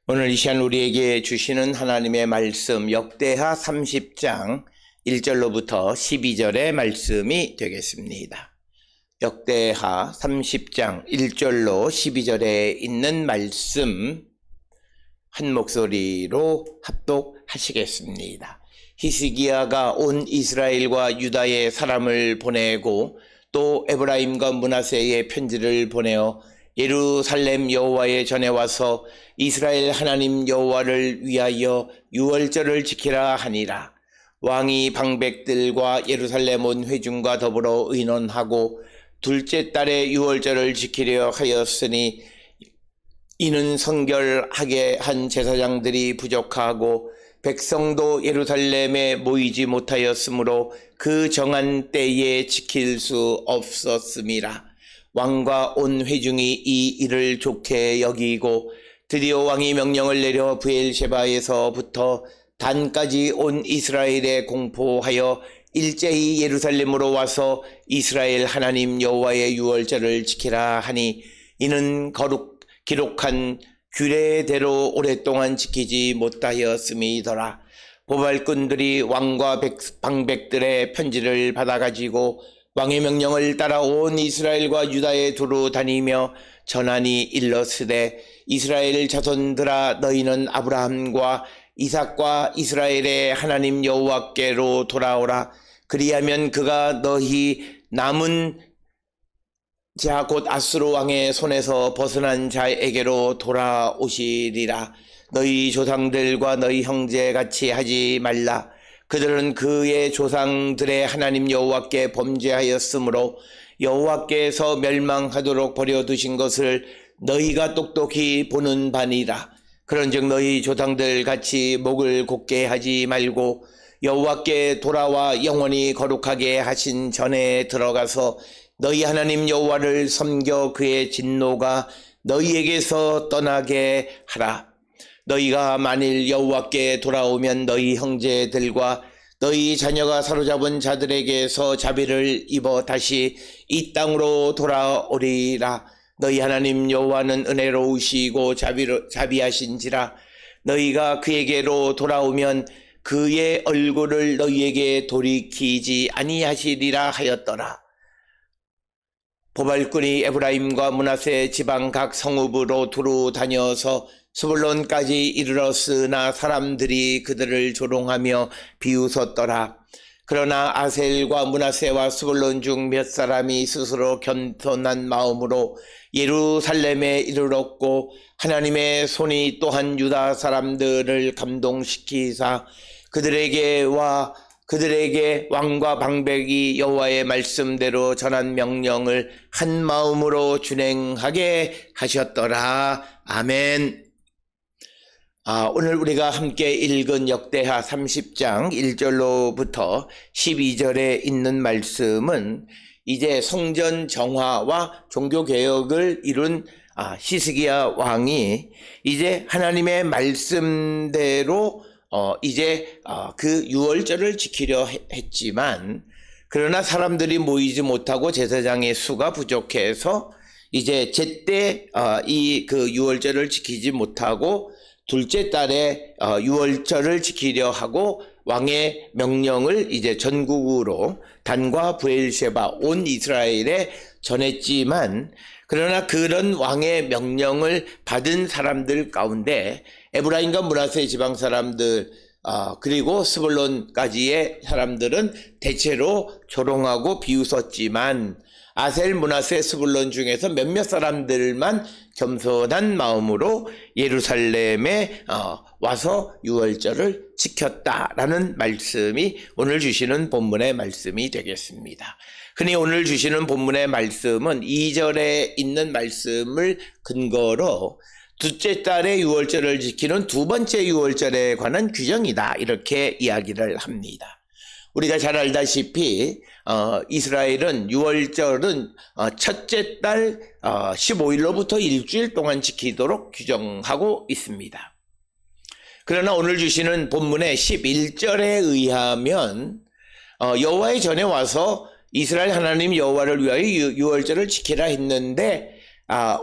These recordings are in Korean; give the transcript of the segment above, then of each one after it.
오늘 이 시간 우리에게 주시는 하나님의 말씀 역대하 30장 1절로부터 12절의 말씀이 되겠습니다. 역대하 30장 1절로 12절에 있는 말씀 한 목소리로 합독하시겠습니다. 히스기야가 온 이스라엘과 유다의 사람을 보내고 또 에브라임과 므낫세의 편지를 보내어 예루살렘 여호와의 전에 와서 이스라엘 하나님 여호와를 위하여 유월절을 지키라 하니라. 왕이 방백들과 예루살렘 온 회중과 더불어 의논하고 둘째 달에 유월절을 지키려 하였으니 이는 성결하게 한 제사장들이 부족하고 백성도 예루살렘에 모이지 못하였으므로 그 정한 때에 지킬 수 없었음이라. 왕과 온 회중이 이 일을 좋게 여기고 드디어 왕이 명령을 내려 브엘셰바에서부터 단까지 온 이스라엘에 공포하여 일제히 예루살렘으로 와서 이스라엘 하나님 여호와의 유월절을 지키라 하니 이는 기록한 규례대로 오랫동안 지키지 못하였음이더라. 보발꾼들이 왕과 방백들의 편지를 받아가지고 왕의 명령을 따라 온 이스라엘과 유다에 두루 다니며 전하니 일러스되 이스라엘 자손들아 너희는 아브라함과 이삭과 이스라엘의 하나님 여호와께로 돌아오라. 그리하면 그가 너희 남은 자 곧 아수르 왕의 손에서 벗어난 자에게로 돌아오시리라. 너희 조상들과 너희 형제같이 하지 말라. 그들은 그의 조상들의 하나님 여호와께 범죄하였으므로 여호와께서 멸망하도록 버려두신 것을 너희가 똑똑히 보는 바니라. 그런즉 너희 조상들 같이 목을 곧게 하지 말고 여호와께 돌아와 영원히 거룩하게 하신 전에 들어가서 너희 하나님 여호와를 섬겨 그의 진노가 너희에게서 떠나게 하라. 너희가 만일 여호와께 돌아오면 너희 형제들과 너희 자녀가 사로잡은 자들에게서 자비를 입어 다시 이 땅으로 돌아오리라. 너희 하나님 여호와는 은혜로우시고 자비하신지라. 너희가 그에게로 돌아오면 그의 얼굴을 너희에게 돌이키지 아니하시리라 하였더라. 보발꾼이 에브라임과 므낫세 지방 각 성읍으로 두루 다녀서 스불론까지 이르렀으나 사람들이 그들을 조롱하며 비웃었더라. 그러나 아셀과 므낫세와 스불론 중 몇 사람이 스스로 겸손한 마음으로 예루살렘에 이르렀고 하나님의 손이 또한 유다 사람들을 감동시키사 그들에게 왕과 방백이 여호와의 말씀대로 전한 명령을 한 마음으로 준행하게 하셨더라. 아멘. 오늘 우리가 함께 읽은 역대하 30장 1절로부터 12절에 있는 말씀은 이제 성전 정화와 종교개혁을 이룬 히스기야 왕이 이제 하나님의 말씀대로 이제 그 유월절을 지키려 했지만 그러나 사람들이 모이지 못하고 제사장의 수가 부족해서 이제 제때 이 그 유월절을 지키지 못하고 둘째 달에 유월절을 지키려 하고 왕의 명령을 이제 전국으로 단과 브엘셰바 온 이스라엘에 전했지만 그러나 그런 왕의 명령을 받은 사람들 가운데 에브라임과 므낫세 지방 사람들 그리고 스불론까지의 사람들은 대체로 조롱하고 비웃었지만 아셀, 므낫세, 스불론 중에서 몇몇 사람들만 겸손한 마음으로 예루살렘에 와서 유월절을 지켰다라는 말씀이 오늘 주시는 본문의 말씀이 되겠습니다. 흔히 오늘 주시는 본문의 말씀은 2절에 있는 말씀을 근거로 둘째 달에 유월절을 지키는 두 번째 유월절에 관한 규정이다 이렇게 이야기를 합니다. 우리가 잘 알다시피 이스라엘은 유월절은 첫째 달 15일로부터 일주일 동안 지키도록 규정하고 있습니다. 그러나 오늘 주시는 본문의 11절에 의하면 여호와의 전에 와서 이스라엘 하나님 여호와를 위하여 유월절을 지키라 했는데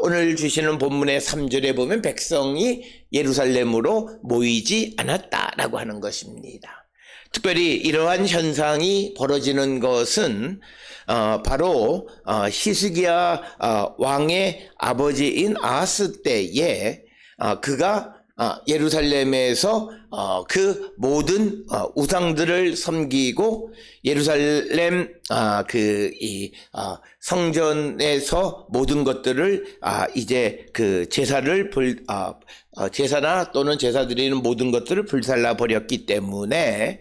오늘 주시는 본문의 3절에 보면 백성이 예루살렘으로 모이지 않았다라고 하는 것입니다. 특별히 이러한 현상이 벌어지는 것은 바로 히스기야 왕의 아버지인 아하스 때에 그가 예루살렘에서 그 모든 우상들을 섬기고 예루살렘 성전에서 모든 것들을 이제 그 제사나 또는 제사 드리는 모든 것들을 불살라 버렸기 때문에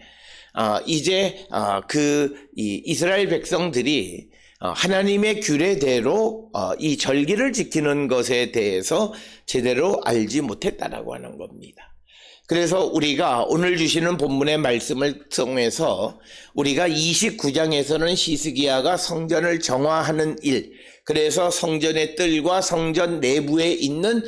이제 이스라엘 백성들이 하나님의 규례대로 이 절기를 지키는 것에 대해서 제대로 알지 못했다라고 하는 겁니다. 그래서 우리가 오늘 주시는 본문의 말씀을 통해서 우리가 29장에서는 히스기야가 성전을 정화하는 일, 그래서 성전의 뜰과 성전 내부에 있는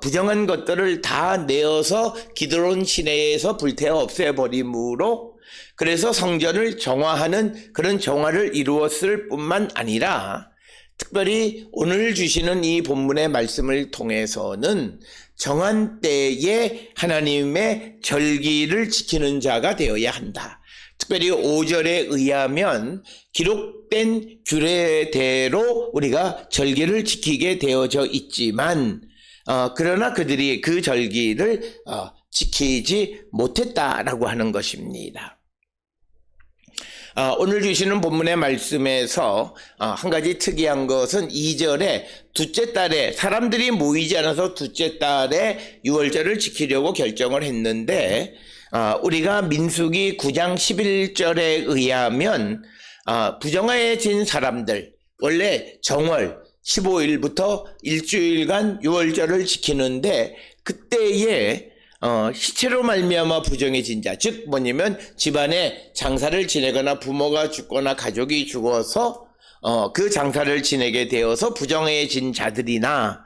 부정한 것들을 다 내어서 기드론 시내에서 불태워 없애버림으로 그래서 성전을 정화하는 그런 정화를 이루었을 뿐만 아니라 특별히 오늘 주시는 이 본문의 말씀을 통해서는 정한 때에 하나님의 절기를 지키는 자가 되어야 한다. 특별히 5절에 의하면 기록된 규례대로 우리가 절기를 지키게 되어져 있지만 그러나 그들이 그 절기를 지키지 못했다라고 하는 것입니다. 오늘 주시는 본문의 말씀에서 한 가지 특이한 것은 2절에 둘째 달에 사람들이 모이지 않아서 둘째 달에 유월절을 지키려고 결정을 했는데 우리가 민수기 9장 11절에 의하면 부정해진 사람들 원래 정월 15일부터 일주일간 유월절을 지키는데 그때에 시체로 말미암아 부정해진 자, 즉 뭐냐면 집안에 장사를 지내거나 부모가 죽거나 가족이 죽어서 그 장사를 지내게 되어서 부정해진 자들이나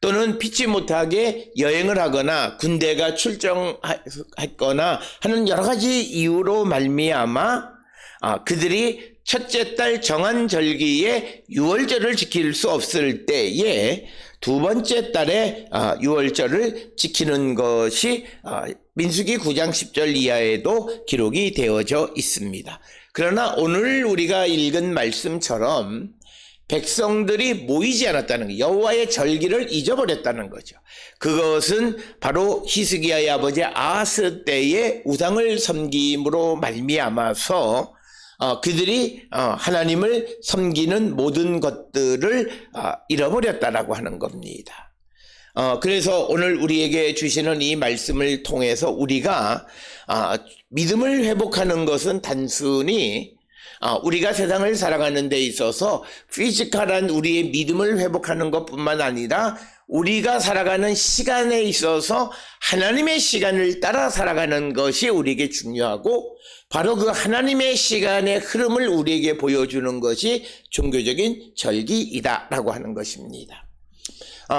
또는 피치 못하게 여행을 하거나 군대가 출정했거나 하는 여러 가지 이유로 말미암아 그들이 첫째 달 정한 절기에 유월절을 지킬 수 없을 때에 두 번째 달에 유월절을 지키는 것이 민수기 9장 10절 이하에도 기록이 되어져 있습니다. 그러나 오늘 우리가 읽은 말씀처럼 백성들이 모이지 않았다는 것, 여호와의 절기를 잊어버렸다는 거죠. 그것은 바로 히스기야의 아버지 아하스 때의 우상을 섬김으로 말미암아서 그들이 하나님을 섬기는 모든 것들을 잃어버렸다라고 하는 겁니다. 그래서 오늘 우리에게 주시는 이 말씀을 통해서 우리가 믿음을 회복하는 것은 단순히 우리가 세상을 살아가는 데 있어서 피지컬한 우리의 믿음을 회복하는 것뿐만 아니라 우리가 살아가는 시간에 있어서 하나님의 시간을 따라 살아가는 것이 우리에게 중요하고 바로 그 하나님의 시간의 흐름을 우리에게 보여주는 것이 종교적인 절기이다라고 하는 것입니다.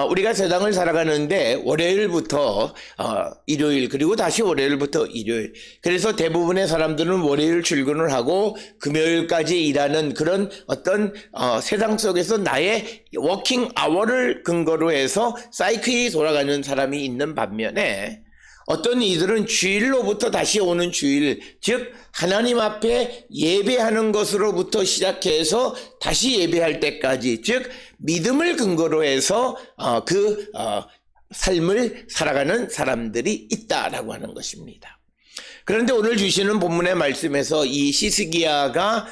우리가 세상을 살아가는데 월요일부터 일요일 그리고 다시 월요일부터 일요일 그래서 대부분의 사람들은 월요일 출근을 하고 금요일까지 일하는 그런 어떤 세상 속에서 나의 워킹 아워를 근거로 해서 사이클이 돌아가는 사람이 있는 반면에 어떤 이들은 주일로부터 다시 오는 주일, 즉 하나님 앞에 예배하는 것으로부터 시작해서 다시 예배할 때까지, 즉 믿음을 근거로 해서 삶을 살아가는 사람들이 있다라고 하는 것입니다. 그런데 오늘 주시는 본문의 말씀에서 이 히스기야가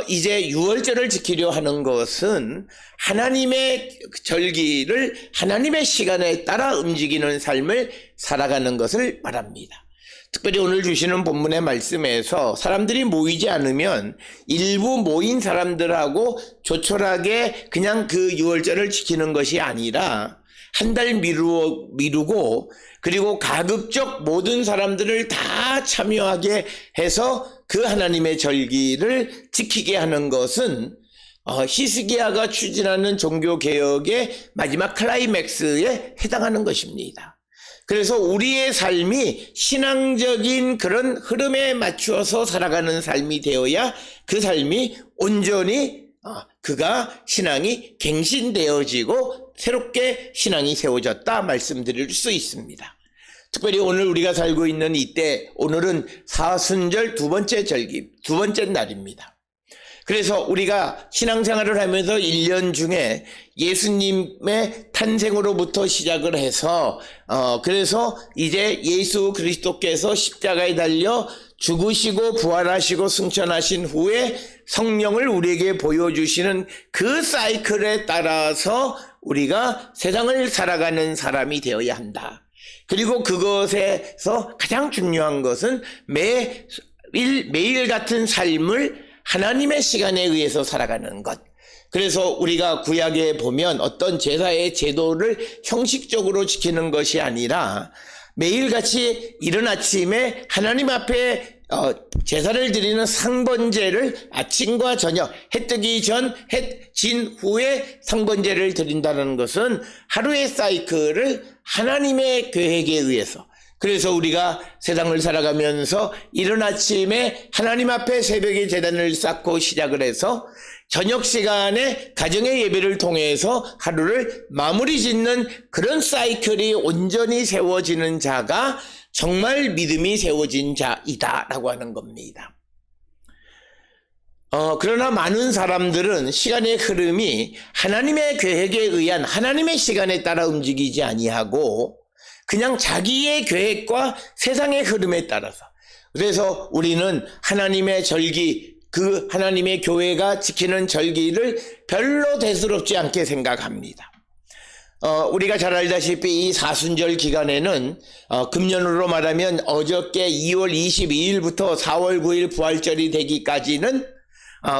이제 유월절을 지키려 하는 것은 하나님의 절기를 하나님의 시간에 따라 움직이는 삶을 살아가는 것을 말합니다. 특별히 오늘 주시는 본문의 말씀에서 사람들이 모이지 않으면 일부 모인 사람들하고 조촐하게 그냥 그 유월절을 지키는 것이 아니라 한 달 미루고 그리고 가급적 모든 사람들을 다 참여하게 해서 그 하나님의 절기를 지키게 하는 것은 히스기야가 추진하는 종교개혁의 마지막 클라이맥스에 해당하는 것입니다. 그래서 우리의 삶이 신앙적인 그런 흐름에 맞추어서 살아가는 삶이 되어야 그 삶이 온전히 그가 신앙이 갱신되어지고 새롭게 신앙이 세워졌다 말씀드릴 수 있습니다. 특별히 오늘 우리가 살고 있는 이때, 오늘은 사순절 두 번째 절기, 두 번째 날입니다. 그래서 우리가 신앙생활을 하면서 1년 중에 예수님의 탄생으로부터 시작을 해서 그래서 이제 예수 그리스도께서 십자가에 달려 죽으시고 부활하시고 승천하신 후에 성령을 우리에게 보여주시는 그 사이클에 따라서 우리가 세상을 살아가는 사람이 되어야 한다. 그리고 그것에서 가장 중요한 것은 매일 같은 삶을 하나님의 시간에 의해서 살아가는 것. 그래서 우리가 구약에 보면 어떤 제사의 제도를 형식적으로 지키는 것이 아니라 매일같이 이른 아침에 하나님 앞에 제사를 드리는 상번제를 아침과 저녁, 해 뜨기 전, 해 진 후에 상번제를 드린다는 것은 하루의 사이클을 하나님의 계획에 의해서, 그래서 우리가 세상을 살아가면서 이른 아침에 하나님 앞에 새벽에 제단을 쌓고 시작을 해서 저녁 시간에 가정의 예배를 통해서 하루를 마무리 짓는 그런 사이클이 온전히 세워지는 자가 정말 믿음이 세워진 자이다라고 하는 겁니다. 그러나 많은 사람들은 시간의 흐름이 하나님의 계획에 의한 하나님의 시간에 따라 움직이지 아니하고 그냥 자기의 계획과 세상의 흐름에 따라서, 그래서 우리는 하나님의 절기, 그 하나님의 교회가 지키는 절기를 별로 대수롭지 않게 생각합니다. 우리가 잘 알다시피 이 사순절 기간에는 금년으로 말하면 어저께 2월 22일부터 4월 9일 부활절이 되기까지는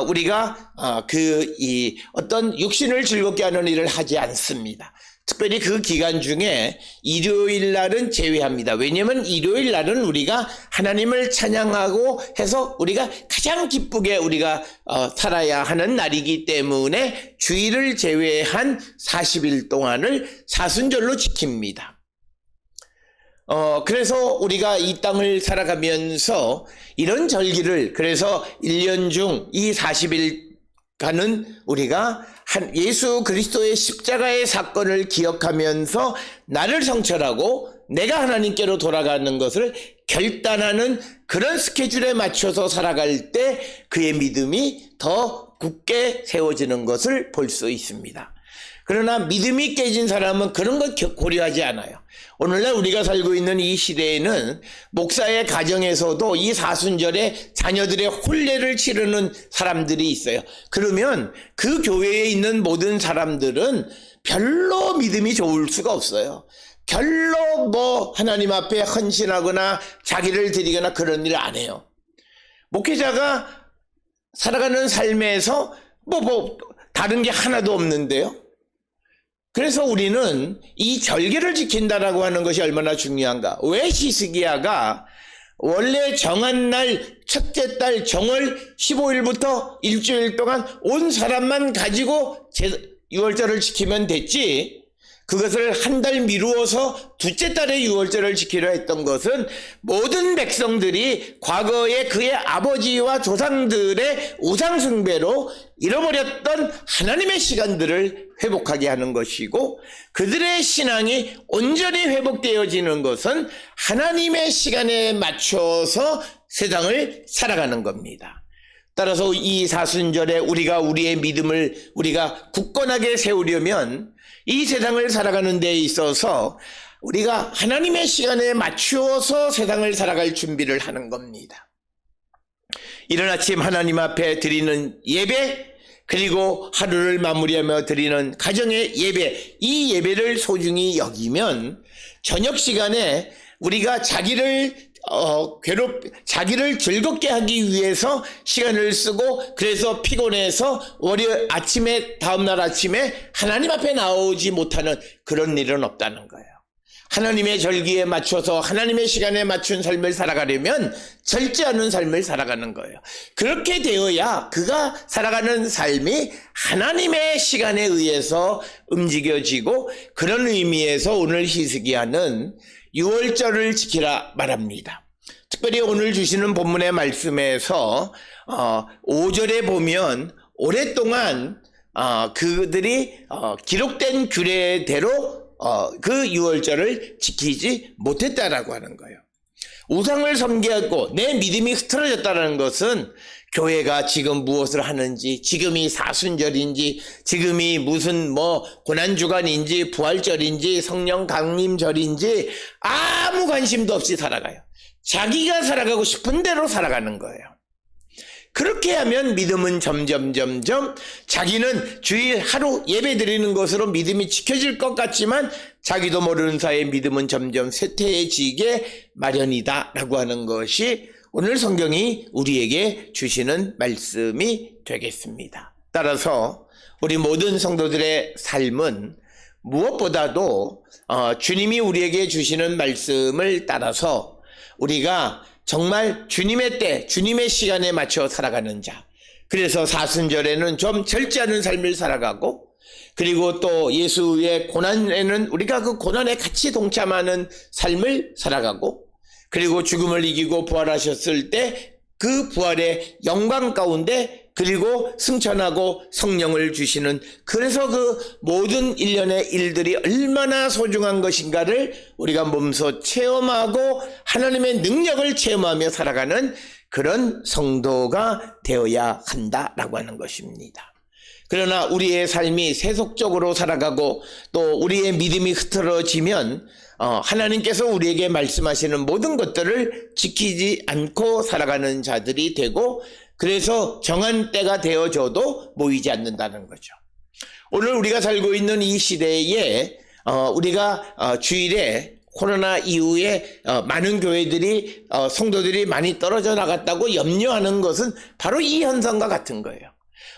우리가 어떤 육신을 즐겁게 하는 일을 하지 않습니다. 특별히 그 기간 중에 일요일 날은 제외합니다. 왜냐하면 일요일 날은 우리가 하나님을 찬양하고 해서 우리가 가장 기쁘게 우리가 살아야 하는 날이기 때문에 주일을 제외한 40일 동안을 사순절로 지킵니다. 그래서 우리가 이 땅을 살아가면서 이런 절기를, 그래서 1년 중 이 40일간은 우리가 예수 그리스도의 십자가의 사건을 기억하면서 나를 성찰하고 내가 하나님께로 돌아가는 것을 결단하는 그런 스케줄에 맞춰서 살아갈 때 그의 믿음이 더 굳게 세워지는 것을 볼 수 있습니다. 그러나 믿음이 깨진 사람은 그런 것 고려하지 않아요. 오늘날 우리가 살고 있는 이 시대에는 목사의 가정에서도 이 사순절에 자녀들의 혼례를 치르는 사람들이 있어요. 그러면 그 교회에 있는 모든 사람들은 별로 믿음이 좋을 수가 없어요. 별로 하나님 앞에 헌신하거나 자기를 드리거나 그런 일을 안 해요. 목회자가 살아가는 삶에서 다른 게 하나도 없는데요. 그래서 우리는 이 절기를 지킨다라고 하는 것이 얼마나 중요한가. 왜 히스기야가 원래 정한 날 첫째 달 정월 15일부터 일주일 동안 온 사람만 가지고 유월절을 지키면 됐지, 그것을 한 달 미루어서 둘째 달에 유월절을 지키려 했던 것은 모든 백성들이 과거에 그의 아버지와 조상들의 우상숭배로 잃어버렸던 하나님의 시간들을 회복하게 하는 것이고, 그들의 신앙이 온전히 회복되어지는 것은 하나님의 시간에 맞춰서 세상을 살아가는 겁니다. 따라서 이 사순절에 우리가 우리의 믿음을 우리가 굳건하게 세우려면 이 세상을 살아가는 데 있어서 우리가 하나님의 시간에 맞추어서 세상을 살아갈 준비를 하는 겁니다. 이른 아침 하나님 앞에 드리는 예배, 그리고 하루를 마무리하며 드리는 가정의 예배, 이 예배를 소중히 여기면 저녁 시간에 우리가 자기를 즐겁게 하기 위해서 시간을 쓰고, 그래서 피곤해서 월요일 아침에, 다음날 아침에 하나님 앞에 나오지 못하는 그런 일은 없다는 거예요. 하나님의 절기에 맞춰서 하나님의 시간에 맞춘 삶을 살아가려면 절제하는 삶을 살아가는 거예요. 그렇게 되어야 그가 살아가는 삶이 하나님의 시간에 의해서 움직여지고, 그런 의미에서 오늘 히스기야는 유월절을 지키라 말합니다. 특별히 오늘 주시는 본문의 말씀에서 5절에 보면 오랫동안 그들이 기록된 규례대로 그 유월절을 지키지 못했다라고 하는 거예요. 우상을 섬기고 내 믿음이 흐트러졌다는 것은 교회가 지금 무엇을 하는지, 지금이 사순절인지, 지금이 무슨 고난주간인지, 부활절인지, 성령 강림절인지 아무 관심도 없이 살아가요. 자기가 살아가고 싶은 대로 살아가는 거예요. 그렇게 하면 믿음은 점점 자기는 주일 하루 예배 드리는 것으로 믿음이 지켜질 것 같지만 자기도 모르는 사이에 믿음은 점점 쇠퇴해지게 마련이다 라고 하는 것이 오늘 성경이 우리에게 주시는 말씀이 되겠습니다. 따라서 우리 모든 성도들의 삶은 무엇보다도 주님이 우리에게 주시는 말씀을 따라서 우리가 정말 주님의 때, 주님의 시간에 맞춰 살아가는 자. 그래서 사순절에는 좀 절제하는 삶을 살아가고, 그리고 또 예수의 고난에는 우리가 그 고난에 같이 동참하는 삶을 살아가고, 그리고 죽음을 이기고 부활하셨을 때 그 부활의 영광 가운데 그리고 승천하고 성령을 주시는, 그래서 그 모든 일련의 일들이 얼마나 소중한 것인가를 우리가 몸소 체험하고 하나님의 능력을 체험하며 살아가는 그런 성도가 되어야 한다라고 하는 것입니다. 그러나 우리의 삶이 세속적으로 살아가고 또 우리의 믿음이 흐트러지면 하나님께서 우리에게 말씀하시는 모든 것들을 지키지 않고 살아가는 자들이 되고, 그래서 정한 때가 되어져도 모이지 않는다는 거죠. 오늘 우리가 살고 있는 이 시대에 우리가 주일에 코로나 이후에 많은 교회들이 성도들이 많이 떨어져 나갔다고 염려하는 것은 바로 이 현상과 같은 거예요.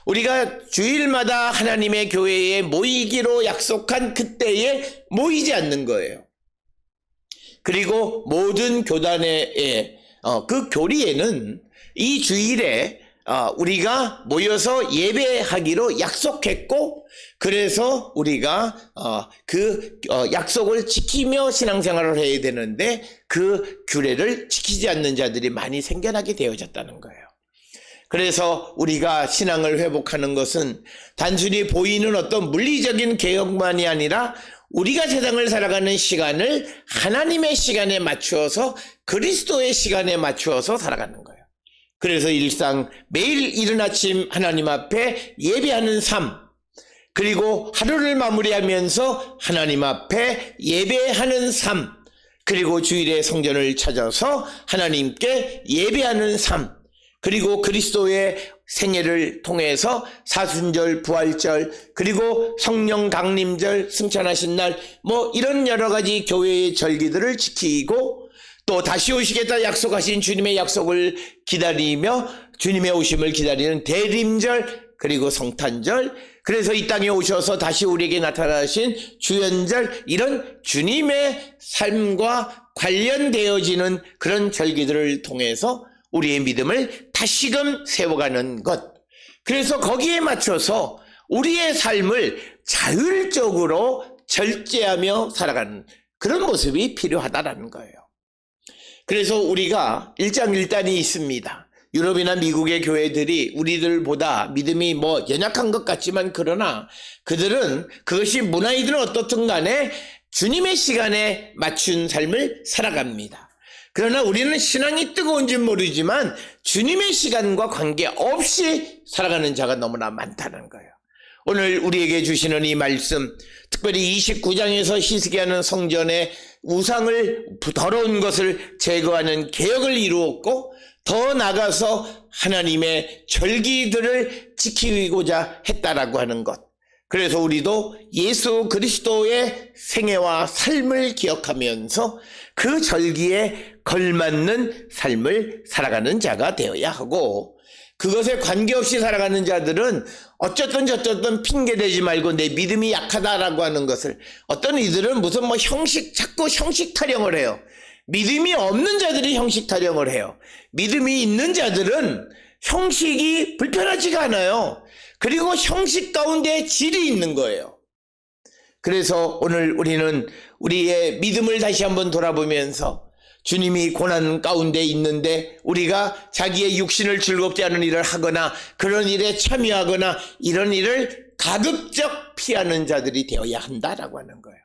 우리가 주일마다 하나님의 교회에 모이기로 약속한 그때에 모이지 않는 거예요. 그리고 모든 교단의 그 교리에는 이 주일에 우리가 모여서 예배하기로 약속했고, 그래서 우리가 그 약속을 지키며 신앙생활을 해야 되는데 그 규례를 지키지 않는 자들이 많이 생겨나게 되어졌다는 거예요. 그래서 우리가 신앙을 회복하는 것은 단순히 보이는 어떤 물리적인 개혁만이 아니라 우리가 세상을 살아가는 시간을 하나님의 시간에 맞추어서 그리스도의 시간에 맞추어서 살아가는 거예요. 그래서 일상 매일 이른 아침 하나님 앞에 예배하는 삶, 그리고 하루를 마무리하면서 하나님 앞에 예배하는 삶, 그리고 주일에 성전을 찾아서 하나님께 예배하는 삶, 그리고 그리스도의 생애를 통해서 사순절, 부활절, 그리고 성령 강림절, 승천하신 날, 이런 여러 가지 교회의 절기들을 지키고 또 다시 오시겠다 약속하신 주님의 약속을 기다리며 주님의 오심을 기다리는 대림절, 그리고 성탄절, 그래서 이 땅에 오셔서 다시 우리에게 나타나신 주연절, 이런 주님의 삶과 관련되어지는 그런 절기들을 통해서 우리의 믿음을 다시금 세워가는 것. 그래서 거기에 맞춰서 우리의 삶을 자율적으로 절제하며 살아가는 그런 모습이 필요하다라는 거예요. 그래서 우리가 일장일단이 있습니다. 유럽이나 미국의 교회들이 우리들보다 믿음이 연약한 것 같지만, 그러나 그들은 그것이 문화이든 어떻든 간에 주님의 시간에 맞춘 삶을 살아갑니다. 그러나 우리는 신앙이 뜨거운지는 모르지만 주님의 시간과 관계없이 살아가는 자가 너무나 많다는 거예요. 오늘 우리에게 주시는 이 말씀, 특별히 29장에서 히스기야는 성전의 우상을, 더러운 것을 제거하는 개혁을 이루었고, 더 나아가서 하나님의 절기들을 지키고자 했다라고 하는 것. 그래서 우리도 예수 그리스도의 생애와 삶을 기억하면서 그 절기에 걸맞는 삶을 살아가는 자가 되어야 하고, 그것에 관계없이 살아가는 자들은 어쨌든 저쨌든 핑계대지 말고 내 믿음이 약하다라고 하는 것을, 어떤 이들은 무슨 자꾸 형식 타령을 해요. 믿음이 없는 자들이 형식 타령을 해요. 믿음이 있는 자들은 형식이 불편하지가 않아요. 그리고 형식 가운데 질이 있는 거예요. 그래서 오늘 우리는 우리의 믿음을 다시 한번 돌아보면서 주님이 고난 가운데 있는데 우리가 자기의 육신을 즐겁지 않은 일을 하거나 그런 일에 참여하거나 이런 일을 가급적 피하는 자들이 되어야 한다라고 하는 거예요.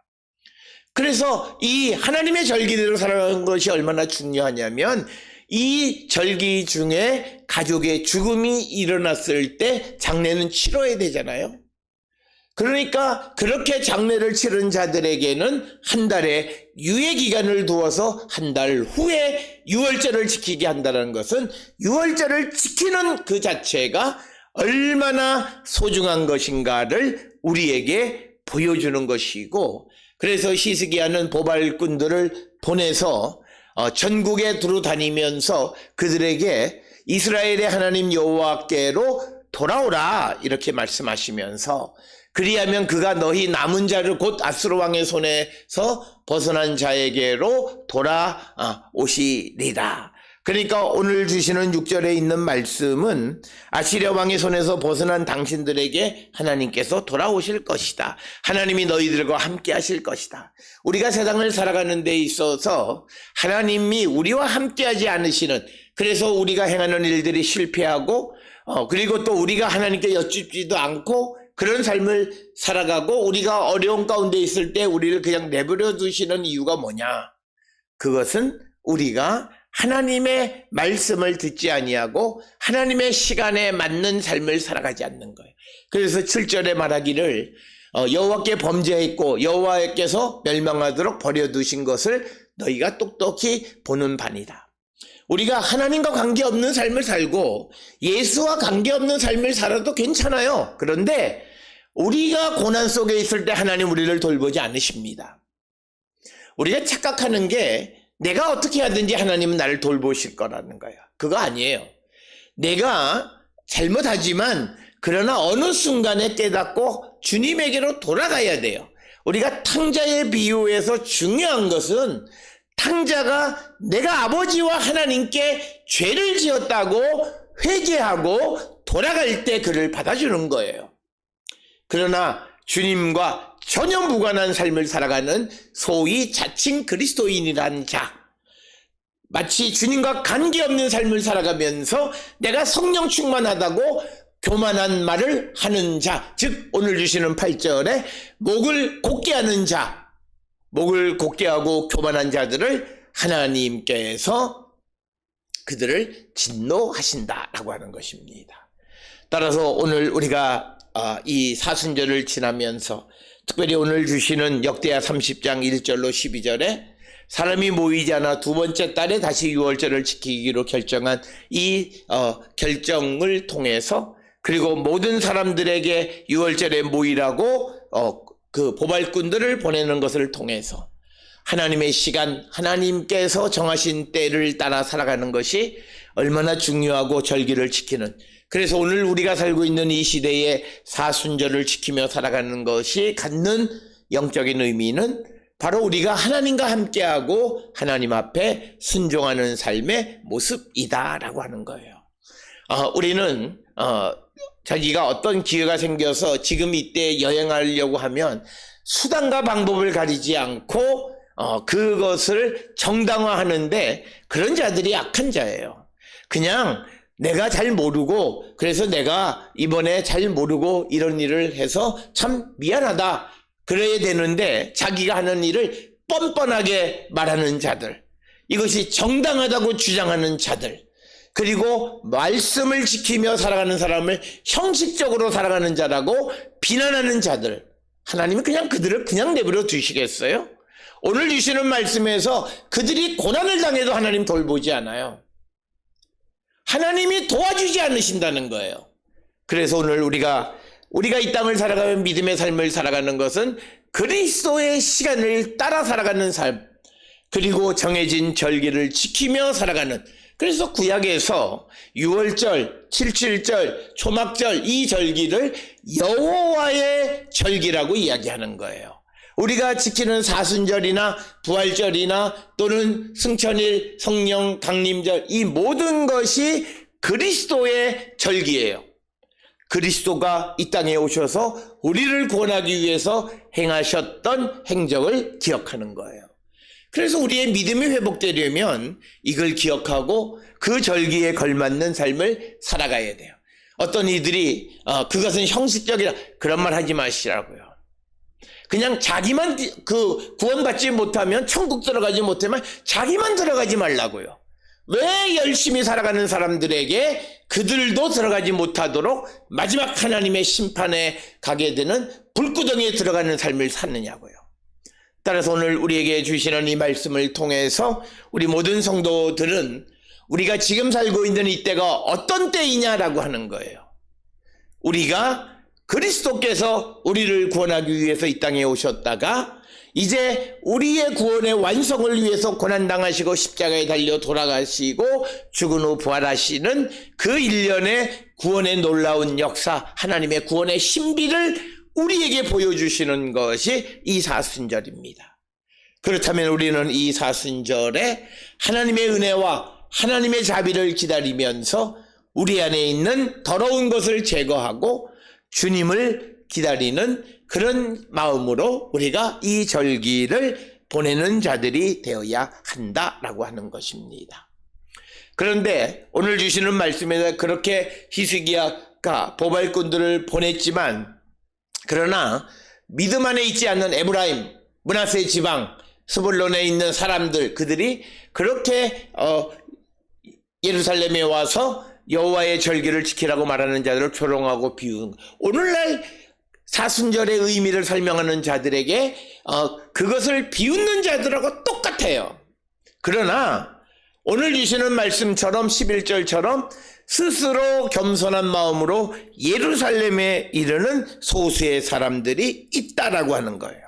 그래서 이 하나님의 절기대로 살아가는 것이 얼마나 중요하냐면 이 절기 중에 가족의 죽음이 일어났을 때 장례는 치러야 되잖아요. 그러니까 그렇게 장례를 치른 자들에게는 한 달의 유예 기간을 두어서 한 달 후에 유월절을 지키게 한다는 것은 유월절을 지키는 그 자체가 얼마나 소중한 것인가를 우리에게 보여주는 것이고, 그래서 히스기야는 보발꾼들을 보내서 전국에 두루 다니면서 그들에게 이스라엘의 하나님 여호와께로 돌아오라 이렇게 말씀하시면서, 그리하면 그가 너희 남은 자를 곧 아수르 왕의 손에서 벗어난 자에게로 돌아오시리라. 그러니까 오늘 주시는 6절에 있는 말씀은 아시리아 왕의 손에서 벗어난 당신들에게 하나님께서 돌아오실 것이다. 하나님이 너희들과 함께 하실 것이다. 우리가 세상을 살아가는 데 있어서 하나님이 우리와 함께 하지 않으시는, 그래서 우리가 행하는 일들이 실패하고 그리고 또 우리가 하나님께 여쭙지도 않고 그런 삶을 살아가고 우리가 어려운 가운데 있을 때 우리를 그냥 내버려 두시는 이유가 뭐냐? 그것은 우리가 하나님의 말씀을 듣지 아니하고 하나님의 시간에 맞는 삶을 살아가지 않는 거예요. 그래서 7절에 말하기를 여호와께 범죄했고 여호와께서 멸망하도록 버려두신 것을 너희가 똑똑히 보는 바니다. 우리가 하나님과 관계없는 삶을 살고 예수와 관계없는 삶을 살아도 괜찮아요. 그런데 우리가 고난 속에 있을 때 하나님 우리를 돌보지 않으십니다. 우리가 착각하는 게 내가 어떻게 하든지 하나님은 나를 돌보실 거라는 거야. 그거 아니에요. 내가 잘못하지만 그러나 어느 순간에 깨닫고 주님에게로 돌아가야 돼요. 우리가 탕자의 비유에서 중요한 것은 탕자가 내가 아버지와 하나님께 죄를 지었다고 회개하고 돌아갈 때 그를 받아주는 거예요. 그러나 주님과 전혀 무관한 삶을 살아가는 소위 자칭 그리스도인이란 자, 마치 주님과 관계없는 삶을 살아가면서 내가 성령 충만하다고 교만한 말을 하는 자, 즉 오늘 주시는 8절에 목을 곧게 하는 자, 목을 곧게 하고 교만한 자들을 하나님께서 그들을 진노하신다라고 하는 것입니다. 따라서 오늘 우리가 이 사순절을 지나면서 특별히 오늘 주시는 역대하 30장 1절로 12절에 사람이 모이지 않아 두 번째 달에 다시 유월절을 지키기로 결정한 이 결정을 통해서, 그리고 모든 사람들에게 유월절에 모이라고 그 보발꾼들을 보내는 것을 통해서 하나님의 시간, 하나님께서 정하신 때를 따라 살아가는 것이 얼마나 중요하고 절기를 지키는, 그래서 오늘 우리가 살고 있는 이 시대에 사순절을 지키며 살아가는 것이 갖는 영적인 의미는 바로 우리가 하나님과 함께하고 하나님 앞에 순종하는 삶의 모습이다라고 하는 거예요. 우리는 자기가 어떤 기회가 생겨서 지금 이때 여행하려고 하면 수단과 방법을 가리지 않고 그것을 정당화하는데, 그런 자들이 악한 자예요. 그냥 내가 잘 모르고, 그래서 내가 이번에 잘 모르고 이런 일을 해서 참 미안하다 그래야 되는데 자기가 하는 일을 뻔뻔하게 말하는 자들, 이것이 정당하다고 주장하는 자들, 그리고 말씀을 지키며 살아가는 사람을 형식적으로 살아가는 자라고 비난하는 자들, 하나님이 그냥 그들을 그냥 내버려 두시겠어요? 오늘 주시는 말씀에서 그들이 고난을 당해도 하나님 돌보지 않아요. 하나님이 도와주지 않으신다는 거예요. 그래서 오늘 우리가 이 땅을 살아가면 믿음의 삶을 살아가는 것은 그리스도의 시간을 따라 살아가는 삶, 그리고 정해진 절기를 지키며 살아가는, 그래서 구약에서 유월절, 칠칠절, 초막절 이 절기를 여호와의 절기라고 이야기하는 거예요. 우리가 지키는 사순절이나 부활절이나 또는 승천일, 성령 강림절, 이 모든 것이 그리스도의 절기예요. 그리스도가 이 땅에 오셔서 우리를 구원하기 위해서 행하셨던 행적을 기억하는 거예요. 그래서 우리의 믿음이 회복되려면 이걸 기억하고 그 절기에 걸맞는 삶을 살아가야 돼요. 어떤 이들이 그것은 형식적이라 그런 말 하지 마시라고요. 그냥 자기만 구원받지 못하면 천국 들어가지 못하면 자기만 들어가지 말라고요. 왜 열심히 살아가는 사람들에게 그들도 들어가지 못하도록 마지막 하나님의 심판에 가게 되는 불구덩이에 들어가는 삶을 사느냐고요. 따라서 오늘 우리에게 주시는 이 말씀을 통해서 우리 모든 성도들은 우리가 지금 살고 있는 이때가 어떤 때이냐라고 하는 거예요. 우리가 그리스도께서 우리를 구원하기 위해서 이 땅에 오셨다가 이제 우리의 구원의 완성을 위해서 고난당하시고 십자가에 달려 돌아가시고 죽은 후 부활하시는 그 일련의 구원의 놀라운 역사, 하나님의 구원의 신비를 우리에게 보여주시는 것이 이 사순절입니다. 그렇다면 우리는 이 사순절에 하나님의 은혜와 하나님의 자비를 기다리면서 우리 안에 있는 더러운 것을 제거하고 주님을 기다리는 그런 마음으로 우리가 이 절기를 보내는 자들이 되어야 한다라고 하는 것입니다. 그런데 오늘 주시는 말씀에서 그렇게 히스기야가 보발꾼들을 보냈지만 그러나 믿음 안에 있지 않는 에브라임, 므낫세 지방, 스불론에 있는 사람들 그들이 그렇게 예루살렘에 와서 여호와의 절기를 지키라고 말하는 자들을 조롱하고 비웃는 오늘날 사순절의 의미를 설명하는 자들에게 그것을 비웃는 자들하고 똑같아요. 그러나 오늘 주시는 말씀처럼 11절처럼 스스로 겸손한 마음으로 예루살렘에 이르는 소수의 사람들이 있다라고 하는 거예요.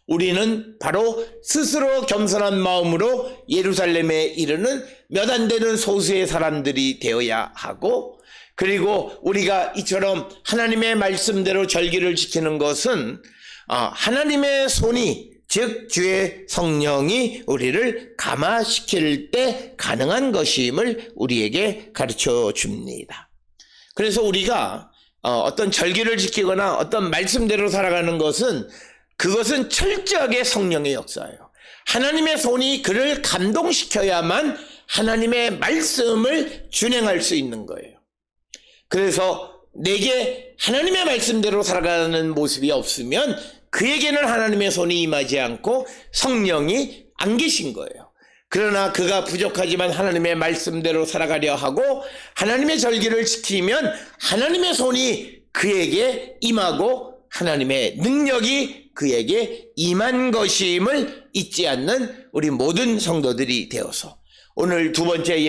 우리는 바로 스스로 겸손한 마음으로 예루살렘에 이르는 몇 안 되는 소수의 사람들이 되어야 하고, 그리고 우리가 이처럼 하나님의 말씀대로 절기를 지키는 것은 하나님의 손이, 즉 주의 성령이 우리를 감화시킬 때 가능한 것임을 우리에게 가르쳐 줍니다. 그래서 우리가 어떤 절기를 지키거나 어떤 말씀대로 살아가는 것은 그것은 철저하게 성령의 역사예요. 하나님의 손이 그를 감동시켜야만 하나님의 말씀을 준행할 수 있는 거예요. 그래서 내게 하나님의 말씀대로 살아가는 모습이 없으면 그에게는 하나님의 손이 임하지 않고 성령이 안 계신 거예요. 그러나 그가 부족하지만 하나님의 말씀대로 살아가려 하고 하나님의 절기를 지키면 하나님의 손이 그에게 임하고 하나님의 능력이 그에게 임한 것임을 잊지 않는 우리 모든 성도들이 되어서 오늘 두 번째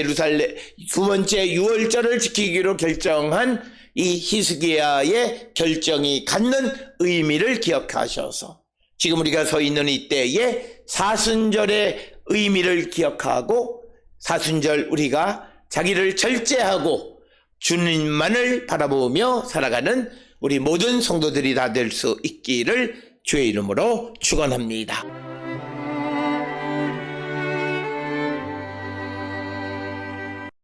유월절을 지키기로 결정한 이 히스기야의 결정이 갖는 의미를 기억하셔서 지금 우리가 서 있는 이때에 사순절의 의미를 기억하고 사순절 우리가 자기를 절제하고 주님만을 바라보며 살아가는 우리 모든 성도들이 다 될 수 있기를 주의 이름으로 축원합니다.